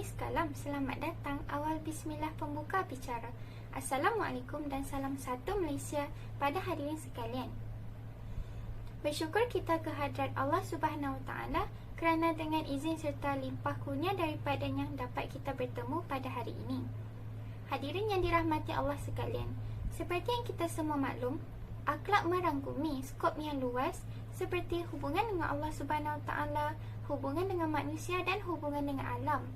Tamis Kalam, selamat datang. Awal bismillah pembuka bicara. Assalamualaikum dan salam satu Malaysia pada hadirin sekalian. Bersyukur kita kehadrat Allah Subhanahu Wa Taala kerana dengan izin serta limpah kurnia daripadanya dapat kita bertemu pada hari ini. Hadirin yang dirahmati Allah sekalian, seperti yang kita semua maklum, akhlak merangkumi skop yang luas seperti hubungan dengan Allah Subhanahu Wa Taala, hubungan dengan manusia dan hubungan dengan alam.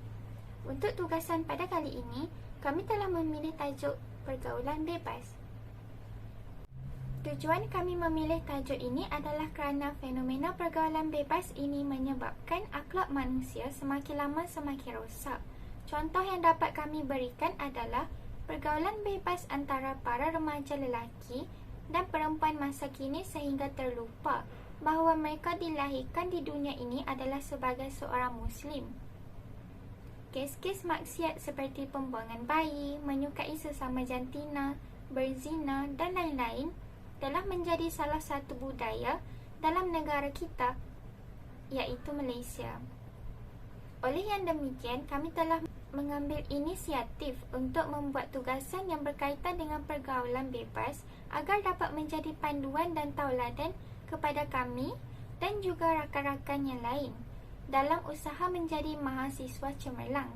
Untuk tugasan pada kali ini, kami telah memilih tajuk pergaulan bebas. Tujuan kami memilih tajuk ini adalah kerana fenomena pergaulan bebas ini menyebabkan akhlak manusia semakin lama semakin rosak. Contoh yang dapat kami berikan adalah pergaulan bebas antara para remaja lelaki dan perempuan masa kini sehingga terlupa bahawa mereka dilahirkan di dunia ini adalah sebagai seorang Muslim. Kes-kes maksiat seperti pembuangan bayi, menyukai sesama jantina, berzina dan lain-lain telah menjadi salah satu budaya dalam negara kita, iaitu Malaysia. Oleh yang demikian, kami telah mengambil inisiatif untuk membuat tugasan yang berkaitan dengan pergaulan bebas agar dapat menjadi panduan dan tauladan kepada kami dan juga rakan-rakan yang lain dalam usaha menjadi mahasiswa cemerlang.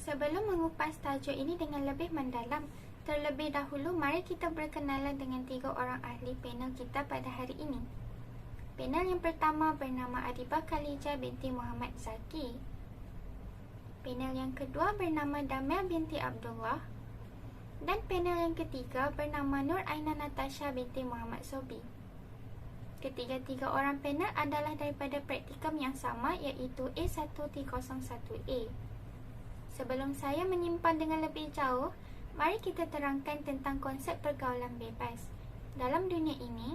Sebelum mengupas tajuk ini dengan lebih mendalam, terlebih dahulu mari kita berkenalan dengan 3 orang ahli panel kita pada hari ini. Panel yang pertama bernama Adibah Khalijah binti Muhammad Zaki. Panel yang kedua bernama Damia binti Abdullah. Dan panel yang ketiga bernama Nur Aina Natasha binti Muhammad Sobi. Ketiga-tiga orang panel adalah daripada praktikum yang sama, iaitu A1301A. Sebelum saya menyimpan dengan lebih jauh, mari kita terangkan tentang konsep pergaulan bebas. Dalam dunia ini,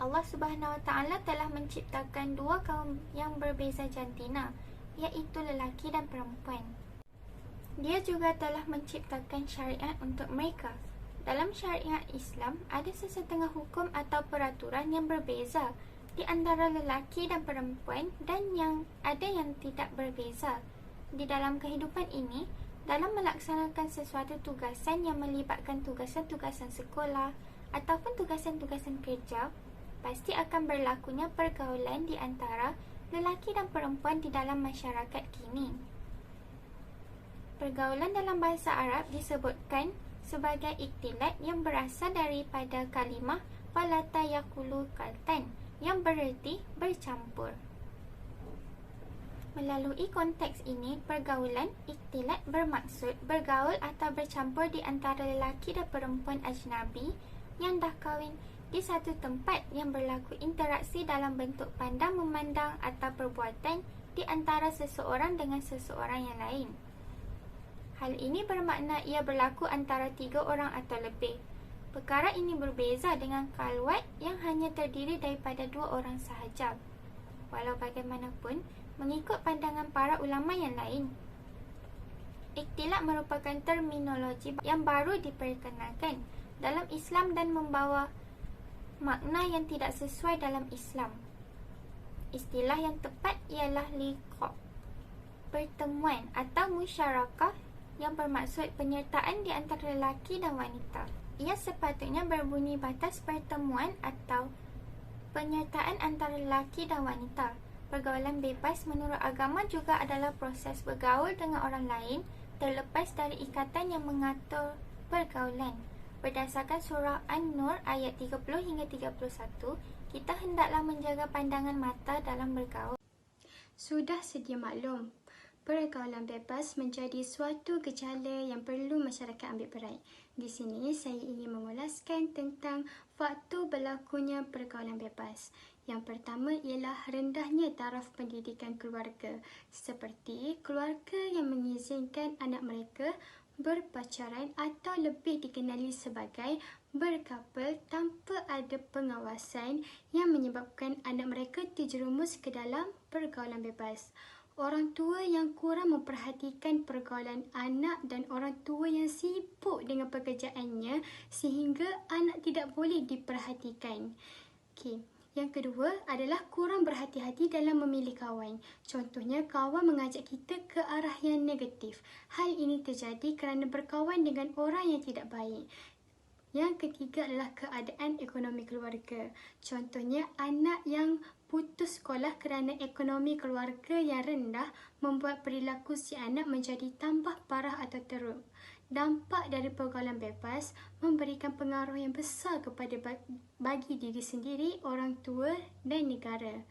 Allah Subhanahu Wa Taala telah menciptakan dua kaum yang berbeza jantina, iaitu lelaki dan perempuan. Dia juga telah menciptakan syariat untuk mereka. Dalam syariat Islam, ada sesetengah hukum atau peraturan yang berbeza di antara lelaki dan perempuan dan yang tidak berbeza. Di dalam kehidupan ini, dalam melaksanakan sesuatu tugasan yang melibatkan tugasan-tugasan sekolah ataupun tugasan-tugasan kerja, pasti akan berlakunya pergaulan di antara lelaki dan perempuan di dalam masyarakat kini. Pergaulan dalam bahasa Arab disebutkan sebagai iktilat yang berasal daripada kalimah walata yakulu kaltan yang bererti bercampur. Melalui konteks ini, pergaulan iktilat bermaksud bergaul atau bercampur di antara lelaki dan perempuan ajnabi yang dah kahwin di satu tempat yang berlaku interaksi dalam bentuk pandang memandang atau perbuatan di antara seseorang dengan seseorang yang lain. Hal ini bermakna ia berlaku antara 3 orang atau lebih. Perkara ini berbeza dengan khalwat yang hanya terdiri daripada 2 orang sahaja. Walau bagaimanapun, mengikut pandangan para ulama yang lain, iktilat merupakan terminologi yang baru diperkenalkan dalam Islam dan membawa makna yang tidak sesuai dalam Islam. Istilah yang tepat ialah liqa, pertemuan atau musyarakah yang bermaksud penyertaan di antara lelaki dan wanita. Ia sepatutnya berbunyi batas pertemuan atau penyertaan antara lelaki dan wanita. Pergaulan bebas menurut agama juga adalah proses bergaul dengan orang lain terlepas dari ikatan yang mengatur pergaulan. Berdasarkan surah An-Nur ayat 30 hingga 31, kita hendaklah menjaga pandangan mata dalam bergaul. Sudah sedia maklum, pergaulan bebas menjadi suatu gejala yang perlu masyarakat ambil peran. Di sini saya ingin mengulaskan tentang faktor berlakunya pergaulan bebas. Yang pertama ialah rendahnya taraf pendidikan keluarga, seperti keluarga yang mengizinkan anak mereka berpacaran atau lebih dikenali sebagai berkapal tanpa ada pengawasan yang menyebabkan anak mereka terjerumus ke dalam pergaulan bebas. Orang tua yang kurang memperhatikan pergaulan anak dan orang tua yang sibuk dengan pekerjaannya sehingga anak tidak boleh diperhatikan. Yang kedua adalah kurang berhati-hati dalam memilih kawan. Contohnya, kawan mengajak kita ke arah yang negatif. Hal ini terjadi kerana berkawan dengan orang yang tidak baik. Yang ketiga adalah keadaan ekonomi keluarga. Contohnya, anak yang putus sekolah kerana ekonomi keluarga yang rendah membuat perilaku si anak menjadi tambah parah atau teruk. Dampak dari pergaulan bebas memberikan pengaruh yang besar kepada bagi diri sendiri, orang tua dan negara.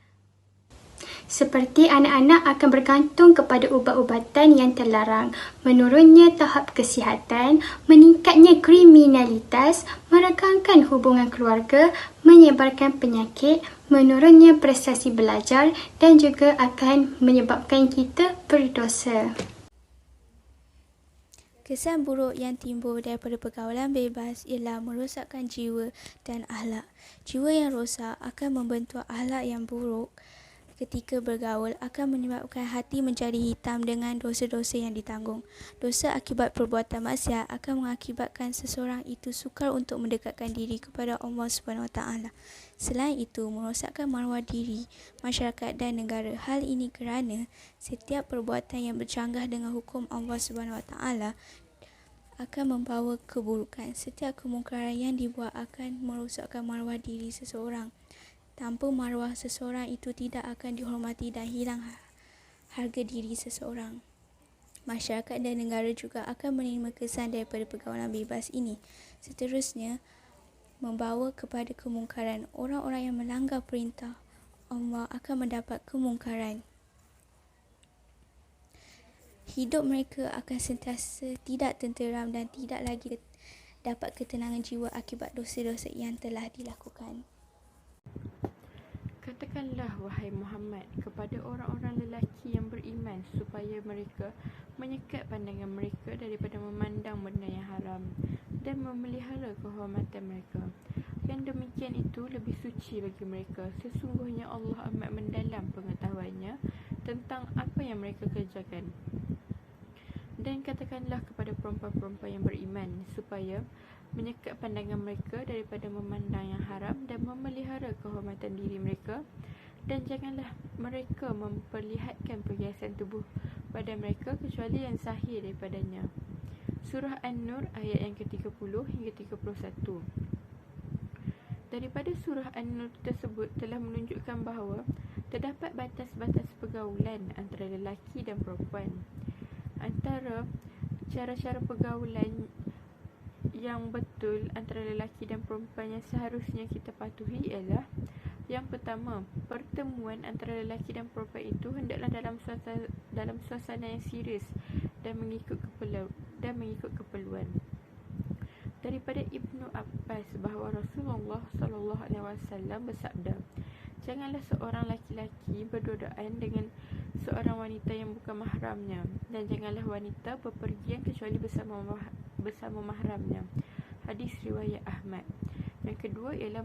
Seperti anak-anak akan bergantung kepada ubat-ubatan yang terlarang, menurunnya tahap kesihatan, meningkatnya kriminalitas, meregangkan hubungan keluarga, menyebarkan penyakit, menurunnya prestasi belajar dan juga akan menyebabkan kita berdosa. Kesan buruk yang timbul daripada pergaulan bebas ialah merosakkan jiwa dan akhlak. Jiwa yang rosak akan membentuk akhlak yang buruk. Ketika bergaul akan menyebabkan hati menjadi hitam dengan dosa-dosa yang ditanggung. Dosa akibat perbuatan maksiat akan mengakibatkan seseorang itu sukar untuk mendekatkan diri kepada Allah SWT. Selain itu, merosakkan maruah diri, masyarakat dan negara. Hal ini kerana setiap perbuatan yang bercanggah dengan hukum Allah SWT akan membawa keburukan. Setiap kemungkaran yang dibuat akan merosakkan maruah diri seseorang. Tanpa maruah seseorang itu tidak akan dihormati dan hilang harga diri seseorang. Masyarakat dan negara juga akan menerima kesan daripada pergaulan bebas ini. Seterusnya, membawa kepada kemungkaran. Orang-orang yang melanggar perintah Allah akan mendapat kemungkaran. Hidup mereka akan sentiasa tidak tenteram dan tidak lagi dapat ketenangan jiwa akibat dosa-dosa yang telah dilakukan. Katakanlah, wahai Muhammad, kepada orang-orang lelaki yang beriman supaya mereka menyekat pandangan mereka daripada memandang benda yang haram dan memelihara kehormatan mereka. Yang demikian itu lebih suci bagi mereka. Sesungguhnya Allah amat mendalam pengetahuannya tentang apa yang mereka kerjakan. Dan katakanlah kepada perempuan-perempuan yang beriman supaya menyekat pandangan mereka daripada memandang yang haram dan memelihara kehormatan diri mereka, dan janganlah mereka memperlihatkan perhiasan tubuh pada mereka kecuali yang sahih daripadanya. Surah An-Nur ayat yang ke-30 hingga 31. Daripada surah An-Nur tersebut telah menunjukkan bahawa terdapat batas-batas pergaulan antara lelaki dan perempuan. Antara cara-cara pergaulan yang betul antara lelaki dan perempuan yang seharusnya kita patuhi ialah: yang pertama, pertemuan antara lelaki dan perempuan itu hendaklah dalam suasana yang serius dan mengikut keperluan. Daripada Ibnu Abbas bahawa Rasulullah SAW bersabda, janganlah seorang laki-laki berdua-duaan dengan seorang wanita yang bukan mahramnya, dan janganlah wanita bepergian kecuali bersama mahramnya. Hadis riwayat Ahmad. Yang kedua ialah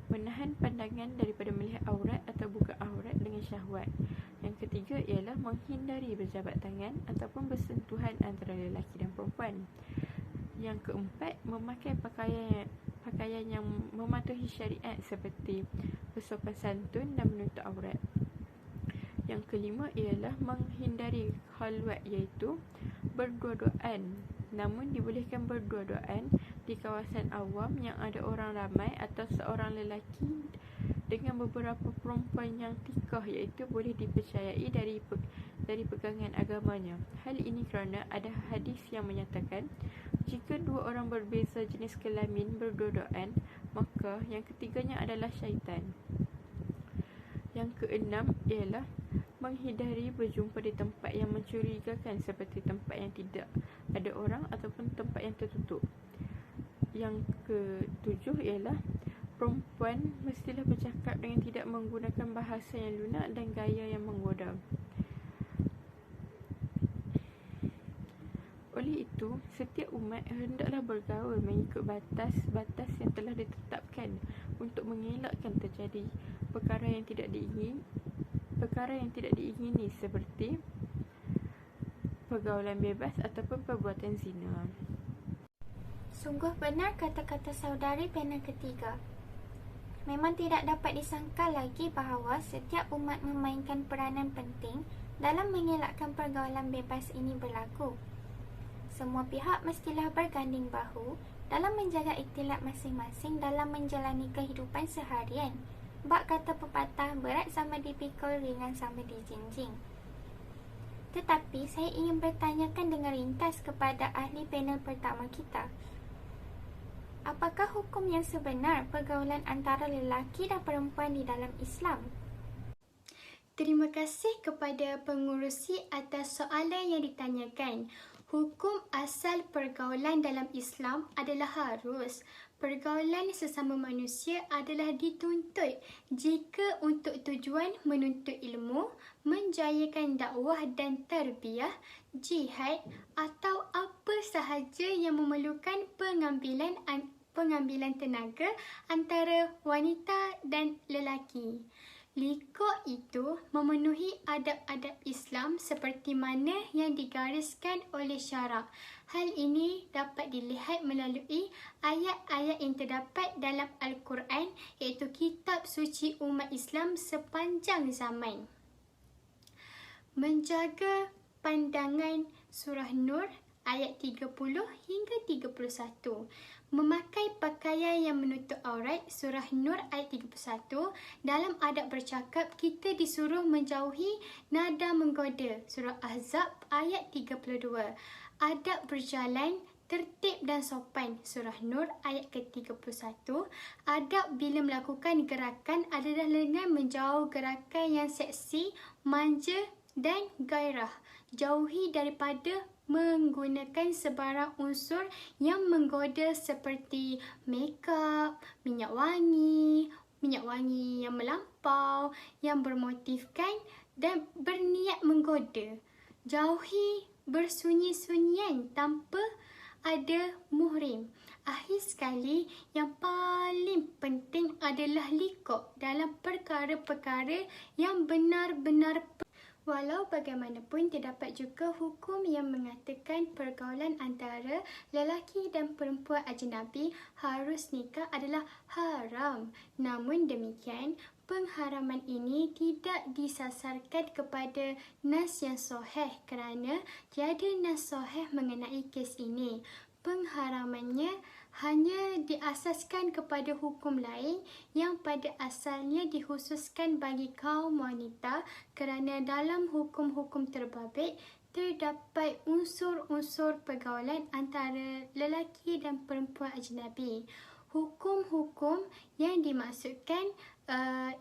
menahan pandangan daripada melihat aurat atau buka aurat dengan syahwat. Yang ketiga ialah menghindari berjabat tangan ataupun bersentuhan antara lelaki dan perempuan. Yang keempat, memakai pakaian yang mematuhi syariat seperti bersopan santun dan menutup aurat. Yang kelima ialah menghindari khalwat, iaitu berdua-duaan. Namun dibolehkan berdua-duaan di kawasan awam yang ada orang ramai atau seorang lelaki dengan beberapa perempuan yang tikah, iaitu boleh dipercayai dari pegangan agamanya. Hal ini kerana ada hadis yang menyatakan jika dua orang berbeza jenis kelamin berdua-duaan, maka yang ketiganya adalah syaitan. Yang keenam ialah menghindari berjumpa di tempat yang mencurigakan seperti tempat yang tidak ada orang ataupun tempat yang tertutup. Yang ketujuh ialah perempuan mestilah bercakap dengan tidak menggunakan bahasa yang lunak dan gaya yang menggoda. Oleh itu, setiap umat hendaklah bergaul mengikut batas-batas yang telah ditetapkan untuk mengelakkan terjadi perkara yang tidak diingini seperti pergaulan bebas ataupun perbuatan zina. Sungguh benar kata-kata saudari pena ketiga. Memang tidak dapat disangka lagi bahawa setiap umat memainkan peranan penting dalam mengelakkan pergaulan bebas ini berlaku. Semua pihak mestilah berganding bahu dalam menjaga iktilaf masing-masing dalam menjalani kehidupan seharian. Bak kata pepatah, berat sama dipikul, ringan sama dijinjing. Tetapi saya ingin bertanyakan dengan ringkas kepada ahli panel pertama kita. Apakah hukum yang sebenar pergaulan antara lelaki dan perempuan di dalam Islam? Terima kasih kepada pengurusi atas soalan yang ditanyakan. Hukum asal pergaulan dalam Islam adalah harus. Pergaulan sesama manusia adalah dituntut jika untuk tujuan menuntut ilmu, menjayakan dakwah dan tarbiyah, jihad atau apa sahaja yang memerlukan pengambilan tenaga antara wanita dan lelaki. Liqa itu memenuhi adab-adab Islam seperti mana yang digariskan oleh syarak. Hal ini dapat dilihat melalui ayat-ayat yang terdapat dalam Al-Quran, iaitu kitab suci umat Islam sepanjang zaman. Menjaga pandangan surah Nur ayat 30 hingga 31. Memakai pakaian yang menutup aurat surah Nur ayat 31. Dalam adab bercakap, kita disuruh menjauhi nada menggoda surah Ahzab ayat 32. Adab berjalan, tertib dan sopan surah Nur ayat ke-31. Adab bila melakukan gerakan adalah dengan menjauh gerakan yang seksi, manja dan gairah. Jauhi daripada menggunakan sebarang unsur yang menggoda seperti makeup, minyak wangi yang melampau, yang bermotifkan dan berniat menggoda. Jauhi bersunyi-sunyian tanpa ada muhrim. Akhir sekali, yang paling penting adalah liqa dalam perkara-perkara yang benar-benar. Walau bagaimanapun, terdapat juga hukum yang mengatakan pergaulan antara lelaki dan perempuan ajnabi harus nikah adalah haram. Namun demikian, pengharaman ini tidak disasarkan kepada nas yang sahih kerana tiada nas sahih mengenai kes ini. Pengharamannya hanya diasaskan kepada hukum lain yang pada asalnya dikhususkan bagi kaum wanita kerana dalam hukum-hukum terbabit terdapat unsur-unsur pergaulan antara lelaki dan perempuan ajnabi. Hukum-hukum yang dimaksudkan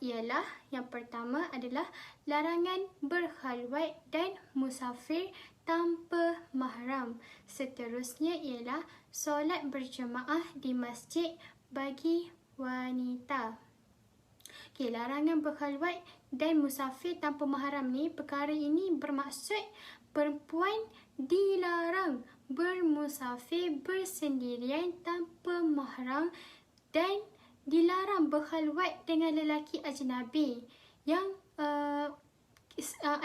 ialah yang pertama adalah larangan berkhalwat dan musafir tanpa mahram. Seterusnya ialah solat berjemaah di masjid bagi wanita. Okey, larangan berkhalwat dan musafir tanpa mahram ni, perkara ini bermaksud perempuan dilarang bermusafir bersendirian tanpa mahram dan dilarang berkhalwat dengan lelaki ajnabi. Yang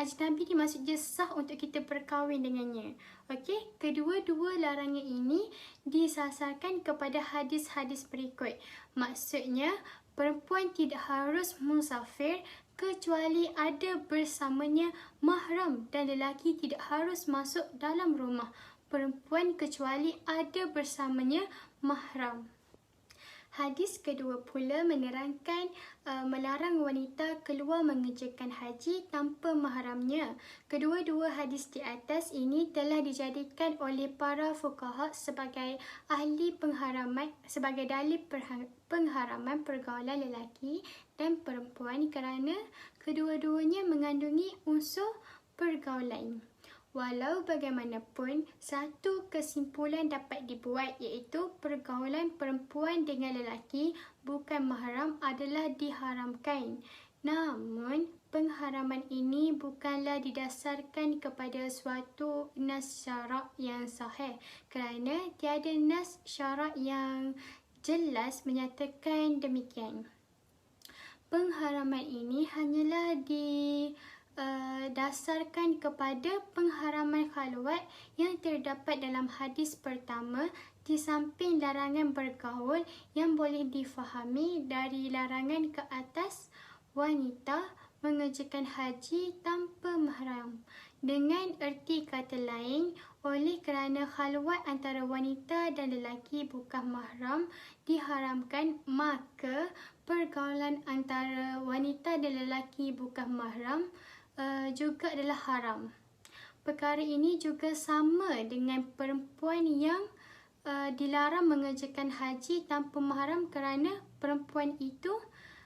ajnabi ni maksudnya sah untuk kita berkahwin dengannya. Okey, kedua-dua larangan ini disasarkan kepada hadis-hadis berikut. Maksudnya, perempuan tidak harus musafir kecuali ada bersamanya mahram dan lelaki tidak harus masuk dalam rumah perempuan kecuali ada bersamanya mahram. Hadis kedua pula menerangkan melarang wanita keluar mengerjakan haji tanpa mahramnya. Kedua-dua hadis di atas ini telah dijadikan oleh para fuqaha sebagai ahli pengharaman, sebagai dalil pengharaman pergaulan lelaki dan perempuan kerana kedua-duanya mengandungi unsur pergaulan. Walau bagaimanapun, satu kesimpulan dapat dibuat iaitu pergaulan perempuan dengan lelaki bukan mahram adalah diharamkan. Namun, pengharaman ini bukanlah didasarkan kepada suatu nas syarak yang sahih kerana tiada nas syarak yang jelas menyatakan demikian. Pengharaman ini hanyalah dasarkan kepada pengharaman khalwat yang terdapat dalam hadis pertama Di samping larangan bergaul yang boleh difahami dari larangan ke atas, wanita mengerjakan haji tanpa mahram. Dengan erti kata lain, oleh kerana khalwat antara wanita dan lelaki bukan mahram diharamkan, maka pergaulan antara wanita dan lelaki bukan mahram juga adalah haram. Perkara ini juga sama dengan perempuan yang dilarang mengerjakan haji tanpa mahram kerana perempuan itu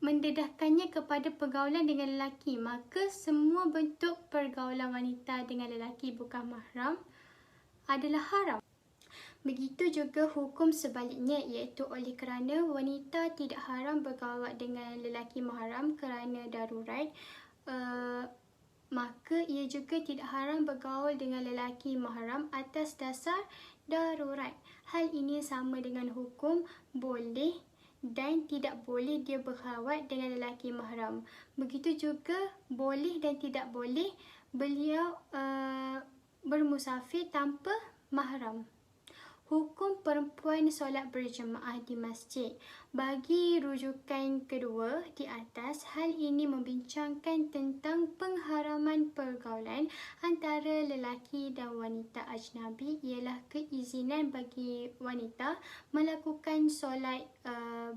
mendedahkannya kepada pergaulan dengan lelaki. Maka semua bentuk pergaulan wanita dengan lelaki bukan mahram adalah haram. Begitu juga hukum sebaliknya, iaitu oleh kerana wanita tidak haram bergaul dengan lelaki mahram kerana darurat, maka ia juga tidak haram bergaul dengan lelaki mahram atas dasar darurat. Hal ini sama dengan hukum boleh dan tidak boleh dia berkhawat dengan lelaki mahram. Begitu juga boleh dan tidak boleh beliau bermusafir tanpa mahram. Hukum perempuan solat berjemaah di masjid. Bagi rujukan kedua di atas, hal ini membincangkan tentang pengharaman pergaulan antara lelaki dan wanita ajnabi, ialah keizinan bagi wanita melakukan solat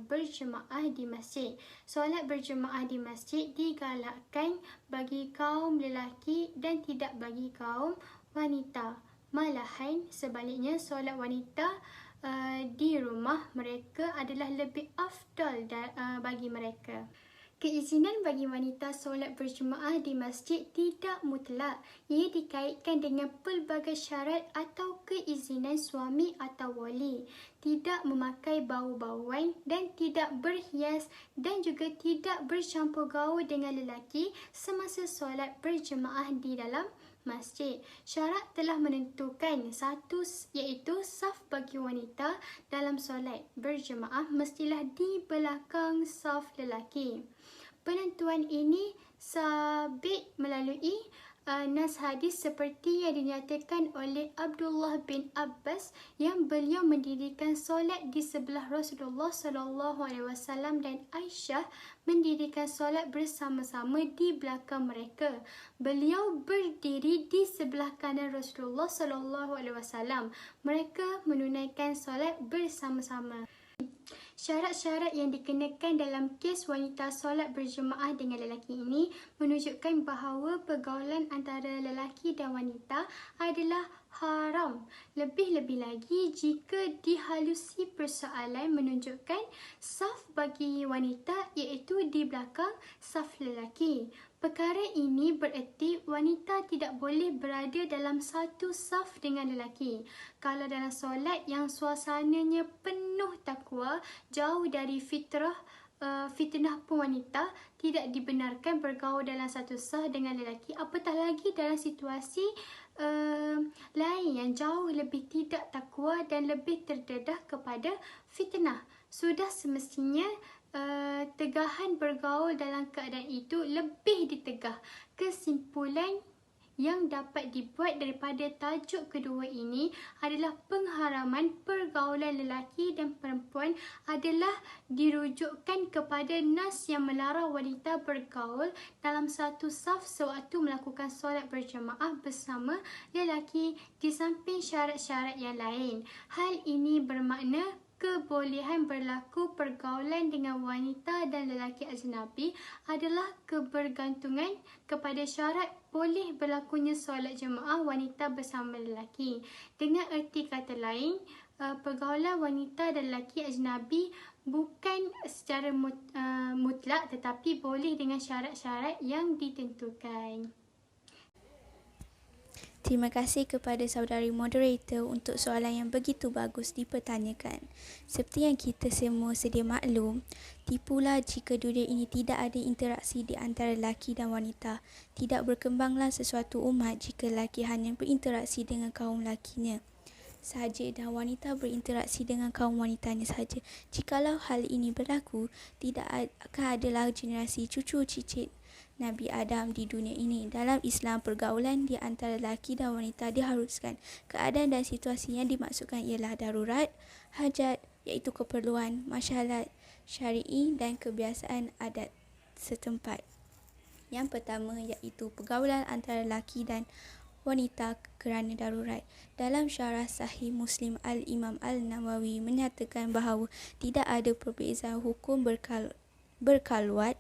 berjemaah di masjid. Solat berjemaah di masjid digalakkan bagi kaum lelaki dan tidak bagi kaum wanita. Malahan sebaliknya, solat wanita di rumah mereka adalah lebih afdal bagi mereka. Keizinan bagi wanita solat berjemaah di masjid tidak mutlak. Ia dikaitkan dengan pelbagai syarat atau keizinan suami atau wali. Tidak memakai bau-bauan dan tidak berhias dan juga tidak bercampur gaul dengan lelaki semasa solat berjemaah di dalam masjid. Syarat telah menentukan satu, iaitu saf bagi wanita dalam solat berjemaah mestilah di belakang saf lelaki. Penentuan ini sabit melalui nas hadis seperti yang dinyatakan oleh Abdullah bin Abbas yang beliau mendirikan solat di sebelah Rasulullah SAW dan Aisyah mendirikan solat bersama-sama di belakang mereka. Beliau berdiri di sebelah kanan Rasulullah SAW. Mereka menunaikan solat bersama-sama. Syarat-syarat yang dikenakan dalam kes wanita solat berjemaah dengan lelaki ini menunjukkan bahawa pergaulan antara lelaki dan wanita adalah haram. Lebih-lebih lagi jika dihalusi persoalan menunjukkan saf bagi wanita iaitu di belakang saf lelaki. Perkara ini bererti wanita tidak boleh berada dalam satu saf dengan lelaki. Kalau dalam solat yang suasananya penuh takwa, jauh dari fitnah pun wanita tidak dibenarkan bergaul dalam satu saf dengan lelaki, apatah lagi dalam situasi lain yang jauh lebih tidak takwa dan lebih terdedah kepada fitnah. Sudah semestinya tegahan bergaul dalam keadaan itu lebih ditegah. Kesimpulan yang dapat dibuat daripada tajuk kedua ini adalah pengharaman pergaulan lelaki dan perempuan adalah dirujukkan kepada nas yang melarang wanita bergaul dalam satu saf sewaktu melakukan solat berjemaah bersama lelaki di samping syarat-syarat yang lain. Hal ini bermakna kebolehan berlaku pergaulan dengan wanita dan lelaki ajnabi adalah kebergantungan kepada syarat boleh berlakunya solat jemaah wanita bersama lelaki. Dengan erti kata lain, pergaulan wanita dan lelaki ajnabi bukan secara mutlak tetapi boleh dengan syarat-syarat yang ditentukan. Terima kasih kepada saudari moderator untuk soalan yang begitu bagus dipertanyakan. Seperti yang kita semua sedia maklum, tipulah jika dunia ini tidak ada interaksi di antara lelaki dan wanita. Tidak berkembanglah sesuatu umat jika lelaki hanya berinteraksi dengan kaum lakinya sahaja dan wanita berinteraksi dengan kaum wanitanya sahaja. Jikalau hal ini berlaku, tidak akan adalah generasi cucu cicit Nabi Adam di dunia ini. Dalam Islam, pergaulan di antara lelaki dan wanita diharuskan. Keadaan dan situasinya dimaksudkan ialah darurat, hajat, iaitu keperluan, masyarakat syar'i dan kebiasaan adat setempat. Yang pertama iaitu pergaulan antara lelaki dan wanita kerana darurat. Dalam syarah Sahih Muslim, Al-Imam Al-Nawawi menyatakan bahawa tidak ada perbezaan hukum berkaluat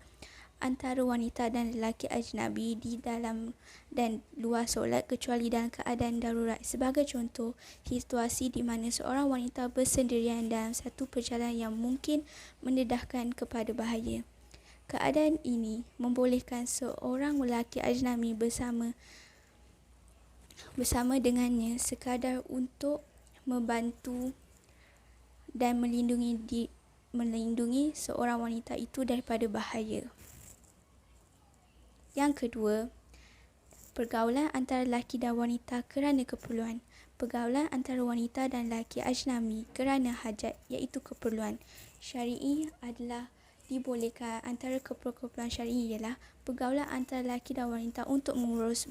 antara wanita dan lelaki ajnabi di dalam dan luar solat kecuali dalam keadaan darurat. Sebagai contoh, situasi di mana seorang wanita bersendirian dalam satu perjalanan yang mungkin mendedahkan kepada bahaya. Keadaan ini membolehkan seorang lelaki ajnabi bersama dengannya sekadar untuk membantu dan melindungi seorang wanita itu daripada bahaya. Yang kedua, pergaulan antara lelaki dan wanita kerana keperluan. Pergaulan antara wanita dan lelaki ajnabi kerana hajat, iaitu keperluan syar'i adalah dibolehkan. Antara keperluan syar'i ialah pergaulan antara lelaki dan wanita untuk mengurus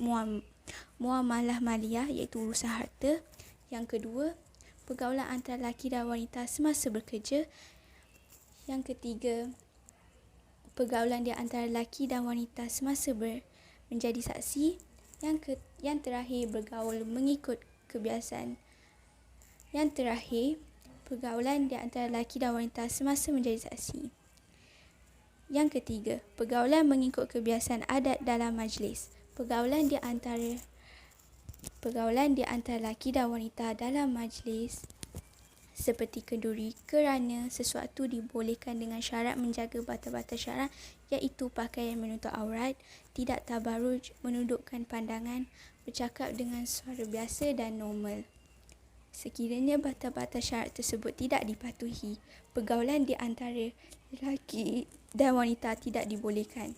muamalah maliyah, iaitu urusan harta. Yang kedua, pergaulan antara lelaki dan wanita semasa bekerja. Yang ketiga, pergaulan di antara lelaki dan wanita semasa menjadi saksi. Yang terakhir, bergaul mengikut kebiasaan. Yang terakhir, pergaulan di antara lelaki dan wanita semasa menjadi saksi. Yang ketiga, pergaulan mengikut kebiasaan adat dalam majlis. Pergaulan di antara lelaki dan wanita dalam majlis seperti kenduri kerana sesuatu dibolehkan dengan syarat menjaga batas-batas syarak, iaitu pakaian menutup aurat, tidak tabaruj, menundukkan pandangan, bercakap dengan suara biasa dan normal. Sekiranya batas-batas syarat tersebut tidak dipatuhi, pergaulan di antara lelaki dan wanita tidak dibolehkan.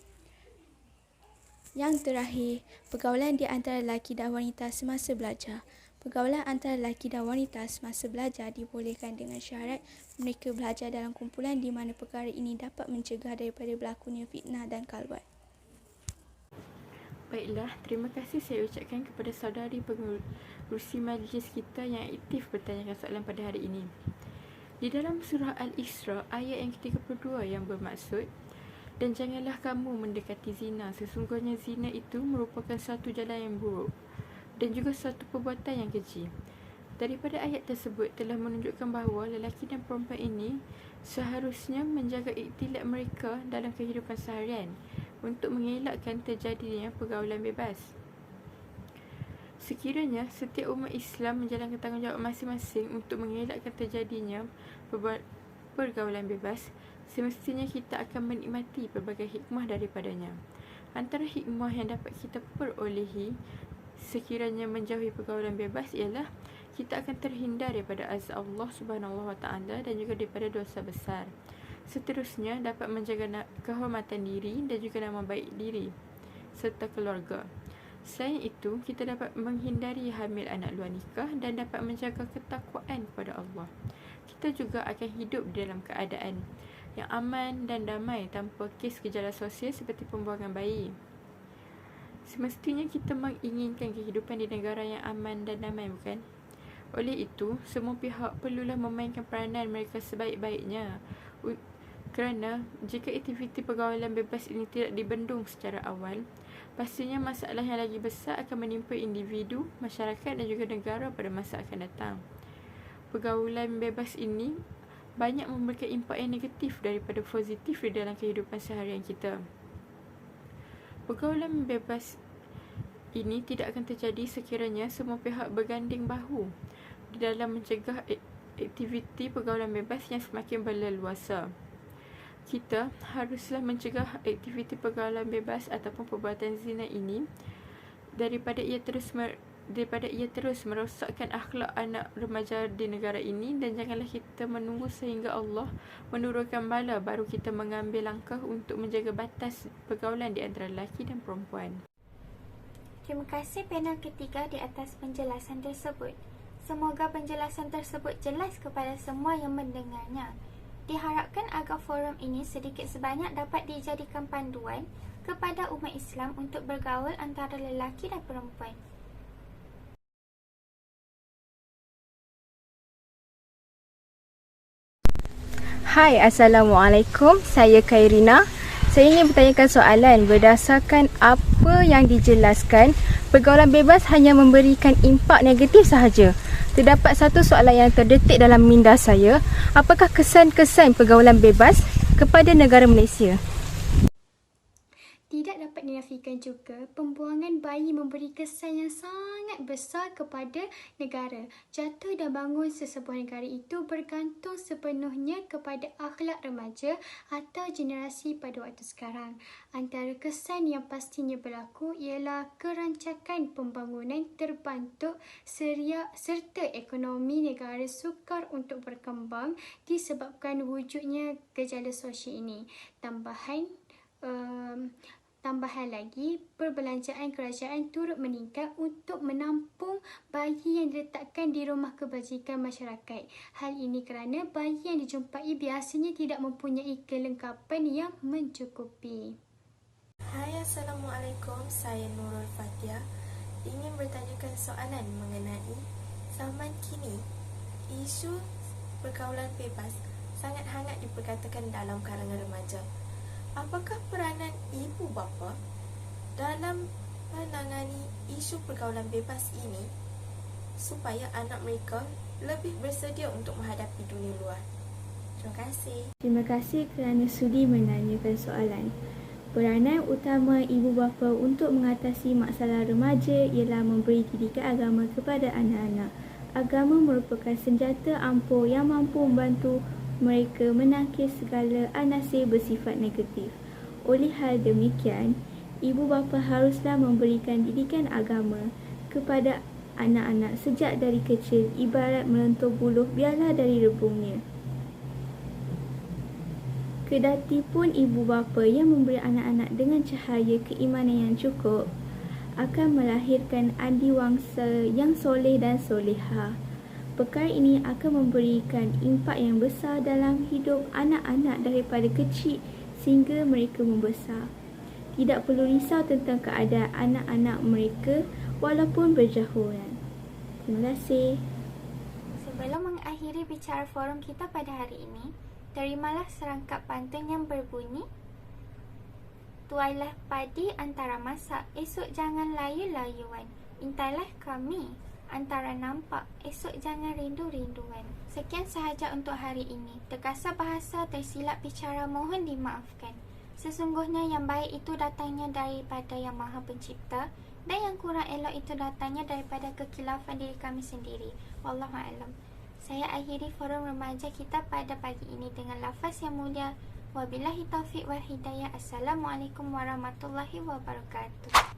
Yang terakhir, pergaulan di antara lelaki dan wanita semasa belajar. Pergaulan antara lelaki dan wanita semasa belajar dibolehkan dengan syarat mereka belajar dalam kumpulan di mana perkara ini dapat mencegah daripada berlakunya fitnah dan kalwat. Baiklah, terima kasih saya ucapkan kepada saudari pengerusi majlis kita yang aktif bertanyakan soalan pada hari ini. Di dalam surah Al-Isra ayat yang ke-32 yang bermaksud, dan janganlah kamu mendekati zina, sesungguhnya zina itu merupakan satu jalan yang buruk dan juga satu perbuatan yang keji. Daripada ayat tersebut telah menunjukkan bahawa lelaki dan perempuan ini seharusnya menjaga iktilaf mereka dalam kehidupan seharian untuk mengelakkan terjadinya pergaulan bebas. Sekiranya setiap umat Islam menjalankan tanggungjawab masing-masing untuk mengelakkan terjadinya pergaulan bebas, semestinya kita akan menikmati pelbagai hikmah daripadanya. Antara hikmah yang dapat kita perolehi sekiranya menjauhi pergaulan bebas ialah kita akan terhindar daripada azab Allah Subhanahu Wa Taala dan juga daripada dosa besar. Seterusnya dapat menjaga kehormatan diri dan juga nama baik diri serta keluarga. Selain itu, kita dapat menghindari hamil anak luar nikah dan dapat menjaga ketakwaan kepada Allah. Kita juga akan hidup dalam keadaan yang aman dan damai tanpa kes gejala sosial seperti pembuangan bayi. Semestinya kita menginginkan kehidupan di negara yang aman dan damai, bukan? Oleh itu, semua pihak perlulah memainkan peranan mereka sebaik-baiknya. Kerana jika aktiviti pergaulan bebas ini tidak dibendung secara awal, pastinya masalah yang lagi besar akan menimpa individu, masyarakat dan juga negara pada masa akan datang. Pergaulan bebas ini banyak memberikan impak yang negatif daripada positif di dalam kehidupan seharian kita. Pergaulan bebas ini tidak akan terjadi sekiranya semua pihak berganding bahu di dalam mencegah aktiviti pergaulan bebas yang semakin berleluasa. Kita haruslah mencegah aktiviti pergaulan bebas ataupun perbuatan zina ini daripada ia terus merosakkan akhlak anak remaja di negara ini, dan janganlah kita menunggu sehingga Allah menurunkan bala baru kita mengambil langkah untuk menjaga batas pergaulan di antara lelaki dan perempuan. Terima kasih panel ketiga di atas penjelasan tersebut. Semoga penjelasan tersebut jelas kepada semua yang mendengarnya. Diharapkan agar forum ini sedikit sebanyak dapat dijadikan panduan kepada umat Islam untuk bergaul antara lelaki dan perempuan. Hai, Assalamualaikum. Saya Khairina. Saya ingin bertanyakan soalan berdasarkan apa yang dijelaskan, pergaulan bebas hanya memberikan impak negatif sahaja. Terdapat satu soalan yang terdetik dalam minda saya. Apakah kesan-kesan pergaulan bebas kepada negara Malaysia? Tidak dapat dinafikan juga, pembuangan bayi memberi kesan yang sangat besar kepada negara. Jatuh dan bangun sesebuah negara itu bergantung sepenuhnya kepada akhlak remaja atau generasi pada waktu sekarang. Antara kesan yang pastinya berlaku ialah kerancakan pembangunan terbantuk serta ekonomi negara sukar untuk berkembang disebabkan wujudnya gejala sosial ini. Tambahan lagi, perbelanjaan kerajaan turut meningkat untuk menampung bayi yang diletakkan di rumah kebajikan masyarakat. Hal ini kerana bayi yang dijumpai biasanya tidak mempunyai kelengkapan yang mencukupi. Hai, Assalamualaikum. Saya Nurul Fatia. Ingin bertanyakan soalan mengenai zaman kini. Isu pergaulan bebas sangat hangat diperkatakan dalam kalangan remaja. Apakah peranan ibu bapa dalam menangani isu pergaulan bebas ini supaya anak mereka lebih bersedia untuk menghadapi dunia luar? Terima kasih. Terima kasih kerana sudi menanyakan soalan. Peranan utama ibu bapa untuk mengatasi masalah remaja ialah memberi didikan agama kepada anak-anak. Agama merupakan senjata ampuh yang mampu membantu mereka menangkis segala anasir bersifat negatif. Oleh hal demikian, ibu bapa haruslah memberikan didikan agama kepada anak-anak sejak dari kecil, ibarat melentur buluh biarlah dari rebungnya. Kedati pun ibu bapa yang memberi anak-anak dengan cahaya keimanan yang cukup akan melahirkan adiwangsa yang soleh dan soleha. Perkara ini akan memberikan impak yang besar dalam hidup anak-anak daripada kecil sehingga mereka membesar. Tidak perlu risau tentang keadaan anak-anak mereka walaupun berjauhan. Terima kasih. Sebelum mengakhiri bicara forum kita pada hari ini, terimalah serangkap pantun yang berbunyi: tuailah padi antara masak, esok jangan layu-layuan. Intailah kami antara nampak, esok jangan rindu-rinduan. Sekian sahaja untuk hari ini. Terkasar bahasa, tersilap bicara, mohon dimaafkan. Sesungguhnya yang baik itu datangnya daripada Yang Maha Pencipta, dan yang kurang elok itu datangnya daripada kekilafan diri kami sendiri. Wallahualam. Saya akhiri forum remaja kita pada pagi ini dengan lafaz yang mulia. Wabillahi taufiq wal hidayah. Assalamualaikum warahmatullahi wabarakatuh.